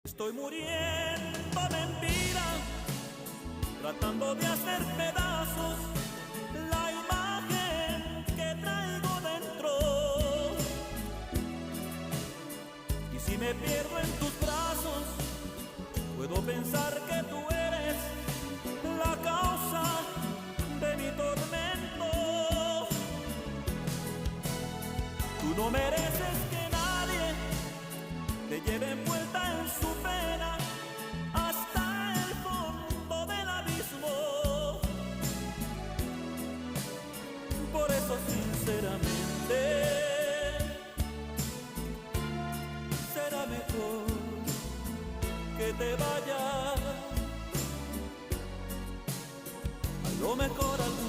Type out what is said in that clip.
Estoy muriéndome en vida, tratando de hacer pedazos la imagen que traigo dentro. Y si me pierdo en tus brazos, puedo pensar que tú eres la causa de mi tormento. Tú no mereces que nadie te lleve envuelto